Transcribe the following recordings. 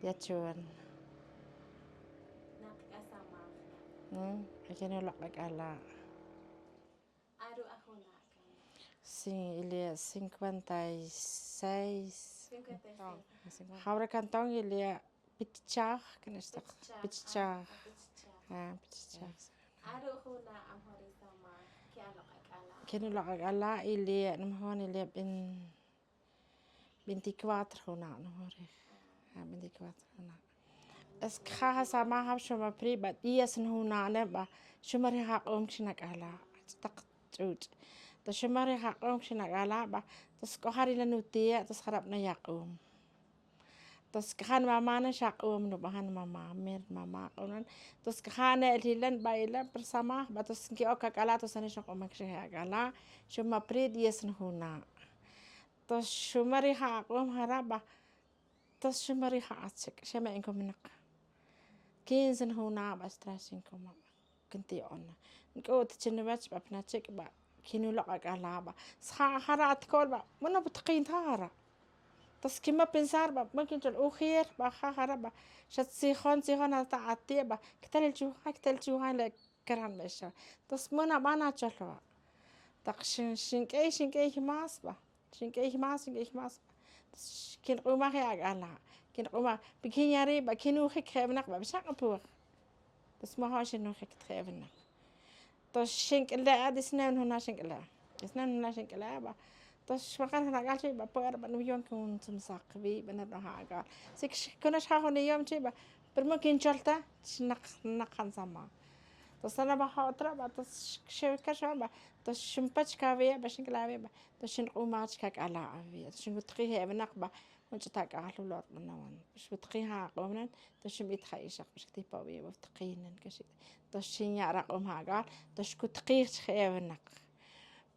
ياتشون Nakasama. أكنو لك على Aru ako na kan. ele é 56 56. حاورا كانتون ele é pitchar que nesta pitchar pitchar Aru ako na ang horisama. Kaya nakakala. كانوا لك على ele نمهون ele بن 24 هنا نهوري 24 هنا es kha sama hab shoma pri ba dias huna ne ba shumari ha kshnak ala tak chut to shumari ha kshnak ala ba tas ko hari la nutia tas kharap na yakum tas khan mama na shakum no bahan mama mer mama onan tas khane lilan ba ila bersama ba tas ki okakala tas ne shakum kshe ala shoma pri dias huna tas shumari ha haraba tas shumari ha atsik shema inkom nak 15 هنا بس 30 كم كنتي أنا نقول تجنبت ببناتك با كينو لقاك على با صح حرات كول با منا بتقين ثارة تسكي ما بنسار با ممكن تلقو خير با خارة با شت سيخون هذا عتيه با كتل جوها لك كران مشى تس منا ما نجلوا تقشن شنكي ماس با شنكي ماس كين قوما خير على كين قوما بكين ياري بكينو خيك خيبناق بشاق بوغ بس ما هاش انو خيك تخيبناق طش شنك لا ادي سنان هنا شنك لا شنك لا با طش مقال هنا قال شي بابور بنو يوم كون تمساق بي بنرها قال سيك كناش هاخوني يوم شي برمكن جلتا نق نسمع طش انا بخاطر با طش كشو با طش شمبتش كافيه بشنك لا با طش نقوماتش كاك على عافيه طش نتقيه بنق با وانت تاقع لولار منوان باش بتقيها قومنا تش بيتخيشق باش كتيبا بيه بتقينا كشي تشين يعرقهم قال تش كتقيش خيبنق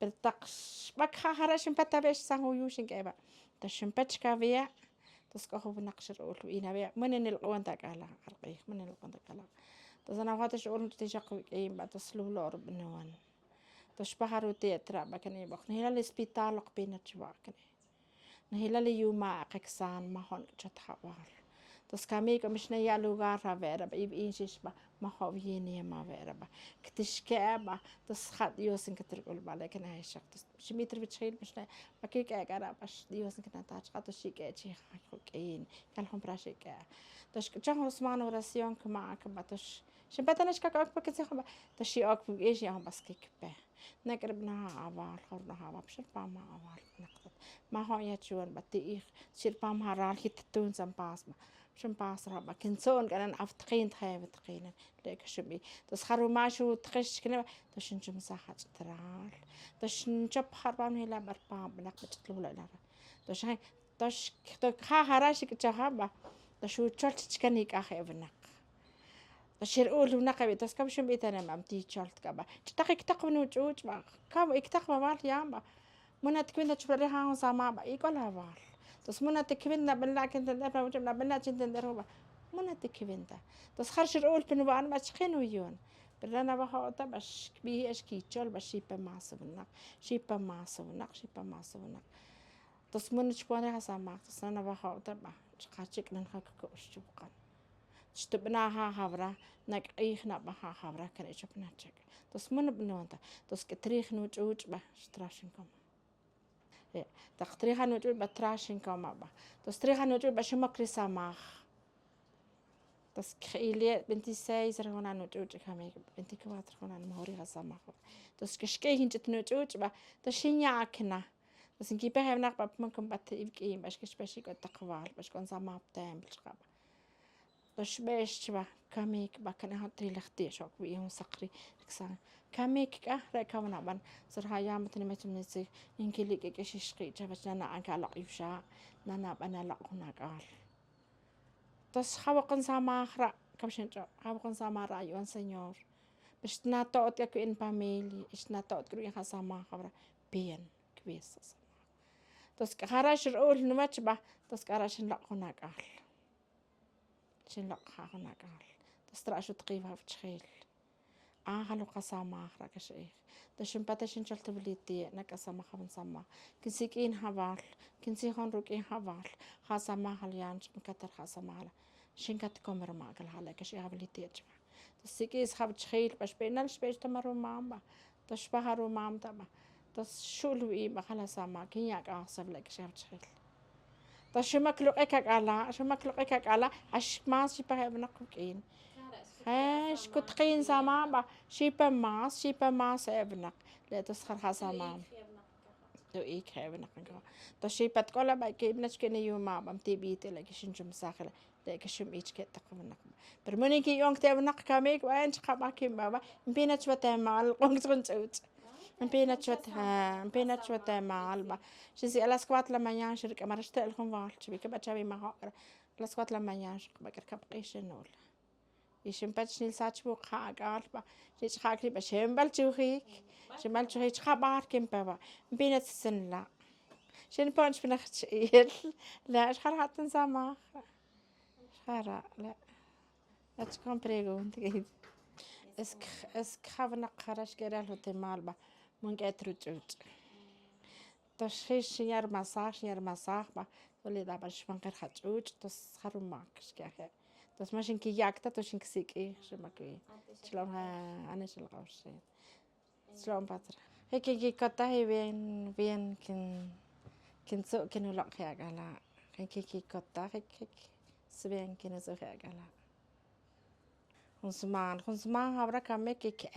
بالتقش بك هرش مبتا باش سانو يوشن كيبا تش مبتش كافيا تسكو بنقش الأول وإنا بيع من القوان تاق على عرقيه من القوان تاق على تزنا فاتش أول تشق إيم بعد تسلو لور بنوان تش بحرو تيترا بكني بخني هلا الإسبيتال قبينا تشواكني نهيلا ليوما قكسان ما هون جتحوار تس كامي كمش نيا لوغار رافيرا بيب إنشيش ما هو فيني ما فيرا كتش كأبا تس خد يوسن كترقل بالك أنا هالشق تس شميتر بتشيل مش نا بكيك أجرا باش يوسن كنا تاج خاطر شيء كأشي خاكين كان هم براشي كأ تش جاه عثمان وراسيون كما كبتش شبتناش كأك بكتي خب تشي أك بإيش ياهم بس كيك به نقربنا عوال خورنا عوال بشر بام عوال نقطة ما هو يجون بتيخ شير بام هرال هيتتون زنباس ما شن باس ربا كنسون كان أفتقين تخيب تقينا ليك شبي تسخروا ما شو تخش كنا تشن مساحة ترال تشن جب خربان هلا بربام بنقطة تلولا لا تش هاي تش خا هراش كجهابا تشو تشلت كنيك أخي ابنك تشير أول ونقبي تسكب شو بيتنا ما متي تشلت كبا تتقي تقبل وجوج ما كم يكتقب مال ياما منا تكوين تشبري هاون سما با يقول هوال تس منا تكوين بنلا كنت ندبر وجبنا بنلا كنت ندربا منا تكوين ده تس خرج الأول بنو أنا ما تشخين ويون برنا بها تبش كبيه إيش كي تشل بس شيء بماسبنا شيء بماسبنا تس منا تشبري هسما تس أنا بها تبع خاتشك نخاك كوشتبقان شتبناها هبرة نقيخنا بها هبرة كان يشوفنا تشك تس منا بنوانتا تس كتريخ نوجوج به شتراشنكم تقتريها نوجود بتراشين كما با تستريها نوجود باش مكري سماخ تس خيلي بنتي سايزر هنا نوجود كمي بنتي كواتر هنا مهوري غسماخ تس كشكي هنجت نوجود با تشينيا كنا تس نجي بها مناق با ممكن بتيبكي باش كش باش يقول تقوال باش كون سما بتاعم بالشقاب تش باش با كميك با كنا هطري لختي شوك بيهم سقري كسان كميك ركونا بان صراحة يا متني متمنسي يمكن لي كيش شقي جابت لنا عنك على يوشا لنا بنا لا هنا قال تس خاوقن سما اخرى كمشن خاوقن سما رايون سنيور باش تناطوت يكو ان فاميلي اش ناطوت كروي خسما خبره بين كويس تس خراش الاول نمتبه تس خراش لا هنا قال شن لا هنا قال تس ترى شو تقيفها في تشخيل Halo kasama rakashe. Da shimpata shinchal tabiliti nakasama khavan sama. Kinsikin haval, kinsihon rukin haval. Khasama halyan mkatar khasama hala. Shinkat komer magal hala kashi habiliti ajma. Da sikis hab tkhil bash benal shpesh tamaru mamba. Da shpaharu mam tama. Da shulwi bakhala sama kinyak asab la kashi hab tkhil. Da shimakluk ekak ala ash mas shipahe bnaqin. هاش كنت قين زمان شيبا ماس ابنك لا تسخر حسام تو إيك ابنك تو شيبا تقول بقى كي ابنك كني يوم ما بمتي بيت لك شنجم ساخلة لك شم إيش كت تقبلنك برموني كي يوم تبنك كاميك وين شقبا كيم بابا مبينا شو تمال قنص قنصوت مبينا شو تمال با شزي ألا سكوات لما ينشر كمان رشتلهم والش بيك بتشابي ما هقرا ألا سكوات لما ينشر بكر كبقيش النول يشمبل شنيل ساتشبو خاقال با شيش خاقلي با شمبل جوخيك شمبل جوخيك خبار كم بابا بينت السن لا شن بانش بنخش إيل لا شخر حتى نسامع شخر لا لا تكون بريغون تجيد اسك خافنا خرش كده له تمال با من قطر جوت تشخيش يار مساخ با ولي دا باش من غير خجوج تسخروا معك شكاها Das machst du jagta to shin ksik schon mal ge. Shalom ha ane shel qawsh. Shalom patra. Heki kata he bien kin so kin ulaq ya gala. Heki kata hek sben kin so ya gala. Hunsman habra kamek ke.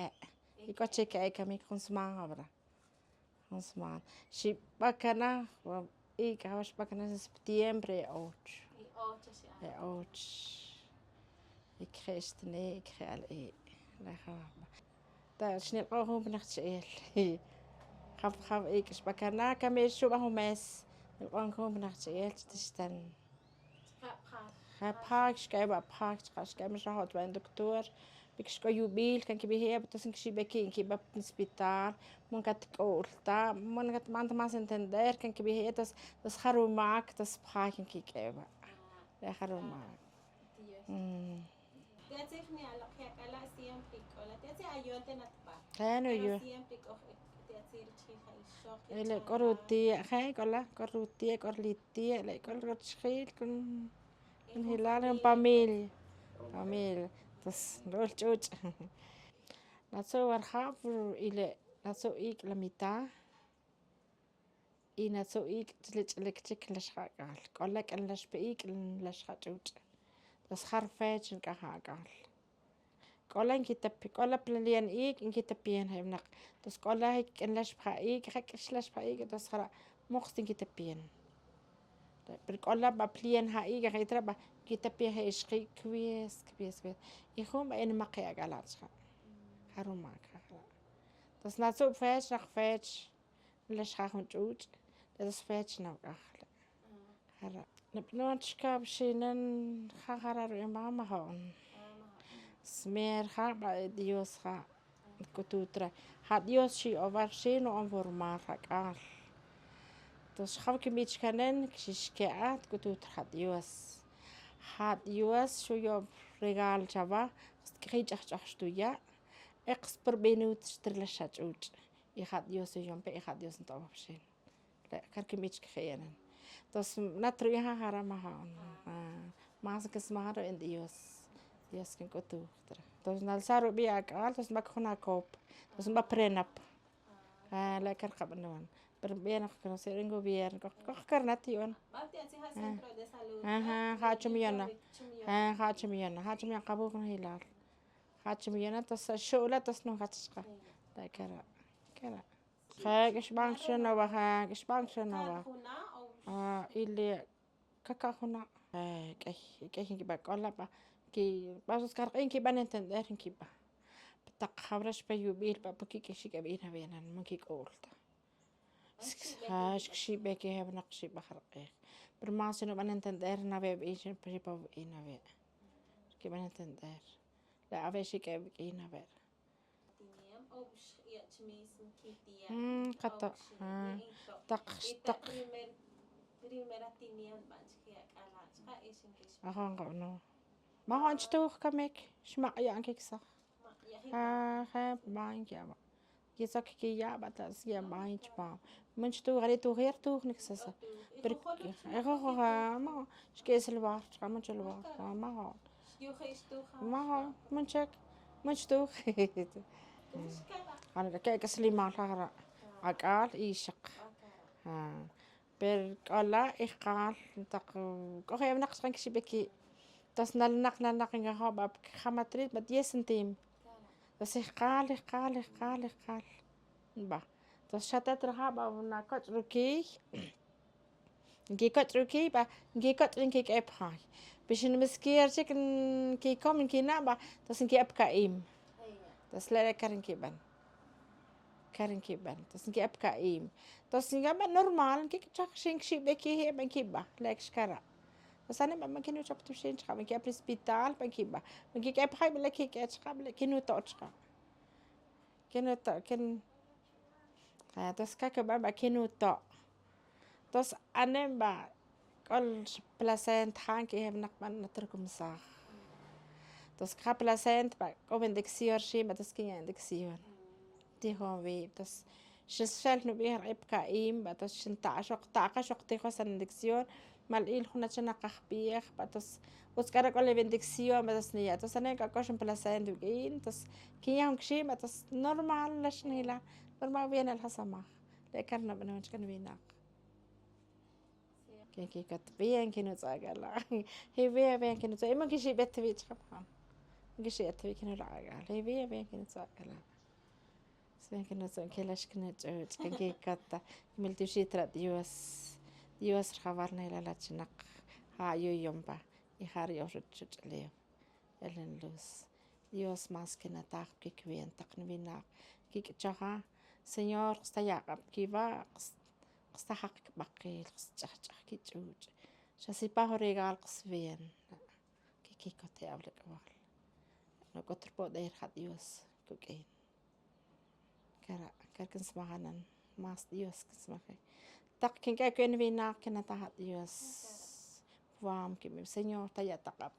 Iko cheke kamek hunsman habra. Hunsman. Shi bakana ik hawas bakana septiembre 8. 8. Ik geest nee, ik ga al لا تا شنو القوهم بنختشيل خاف إيك شبكنا كمل شو بهو ماس القوهم بنختشيل تشتن خاف كايبا خاش كاي مش راحت وين دكتور بيكش يوبيل كان كبي هي بتسنك شي بكين كي باب نسبيتال من كتقول تا من كت ما أنت ما سنتندر كان كبي هي تس خرو معك تس بخاكن كي كايبا لا خرو معك تأتيني على خير على سيام بيك ولا تأتي عيونت نتبع كانوا يو سيام بيك أخ تأتي رشيل الشوق إلى كروتي خاي كلا كروتي كرليتي لا كل رشيل كن هلالهم باميل بس دول جوج نتصور خافر إلى نتصويك لميتا إنا تصويك تلك تكلش خاقال قالك أن لش بيك لش خاجوج بس خرفت كهاقال قال إنك تبي قال بليان إيك إنك تبين هاي منق بس قال هيك إن لش بحقيق حكش لش بحقيق بس خرا مخت إنك تبين قال بليان هايق هاي ترى إنك تبي هاي شقي كويس يخون بين مقيا قالات خرو معك بس ناتو فاش نخفاش لش خاخن جوج بس فاش نوقخ خرا نبنون شكاب شينن خارر إمام هون سمير خا ديوس خا كتوترا خا ديوس شي أوفر شي نو أنفور مار خال توش خاف كميتش كانن كشيش كات كتوتر خا ديوس شو يوم رجال شبا خيج أخشتويا إقصبر بينو تشتر لشاجوج يخا ديوس يوم بي خا ديوس نتوه بشين لا كار كميتش كخيانن توش نتريها هرمها ماسك اسمها رو إن Dios que tu tos nalsaru biak al tos makhuna kop tos maprenap la kar qabnawan pero bien que no ser en gobierno karnation hachmiyan qabu kun hilal hachmiyan tos shula tos no hachqa la kara خاقش بانك شنو خاقش بانك شنو اللي كاكاخنا كاي بقى ولا كي باش كارقين كي بان انتندر كي با بتق خبرش بيوبيل بابكي كشي كبينا بينا مكي قولتا هاش كشي بكي هب نقشي بخرقي برماسنو بان انتندر نبي بيش بريبو اينا بي كي بان انتندر لا افشي كي نبي قطع تق primera tinian banchkia ala أخان قانو ما هو أنت توخ كمك شو ما يعني كيسا ha bain kiaba kisak kiyaba tas ya bain chpa munch tu gari tu gher tu nixasa porque ha ma shkes el bar chama el bar ma ما منشك منشتوخ أنا كي كسلي ما لها أقال إيشق ها بير قالا إخقال تق كوخي نقص خنك شبكي تصنع نقل نقل باب خمتريد بدي سنتيم بس إخقال با تصشتت رهابا وناكت ركي نجي كتركي با نجي كتركي كيب هاي باش نمسكير شكن كي كومن كي نابا تس نكي أبكا إيم تس لا كارن كيبان تس نكي أبكا إيم تس نكي أبا نورمال نكي كتشخشين كشي بكي هي بنكيبا لاك شكرا بس أنا ما كنو شبتو شين شخا نكي أبري سبيتال بنكيبا نكي كيب هاي بلا كي كاتشخا بلا كنو توتشخا كنو تو كن تس كاكو بابا كنو تو تس أنا با كل بلاسنت حانكي هم نقبل نتركم صاح تس كا بلاسنت با كومن دكسيور شي ما تس كي دكسيور تي هون في تس شلت نبيه رعب كايم بتس شنتعش وقتعش وقتي خسن دكسيور مالإيل هنا شنا قخبيخ بتس بس كara كل بندكسيور بتس نيا تس أنا كاكوش بلاسنت وجين تس كي يوم كشي ما تس نورمال لشنيلا نورمال وين الحسمة لكرنا بنوش كان بيناق كي كتبين كنو تاجلا هي بين كنو تاجلا ما كشي بتبيج خبها كشي أتبي كنو العجل هي بين كنو تاجلا سبين كنو تاجلا كلاش كنو جود كي كتا ملتو شي ترى ديوس الخبرنا إلى لا تنق ها يوم با يخار يوشد شد عليه إلين لوس ديوس ماسكنا تاخ كي كوين تقنبي ناق كي كتشها سنيور قستياقب كيفا قستحق بقيل قستحق كي جوج شاسي باهو ريغال قسفين كي كوتي أولك أول نو كتر بو داير خد ديوس كوكين كرا كنسمعنا ماس ديوس كنسمعي تق كن كا كن بينا كنا تحت ديوس فام كي سنيور تايا تقبر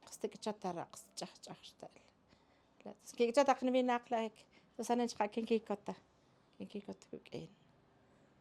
قستك تشتر قستح تشتل لا كي تتقن بينا لك بس أنا كي كوتا كوكين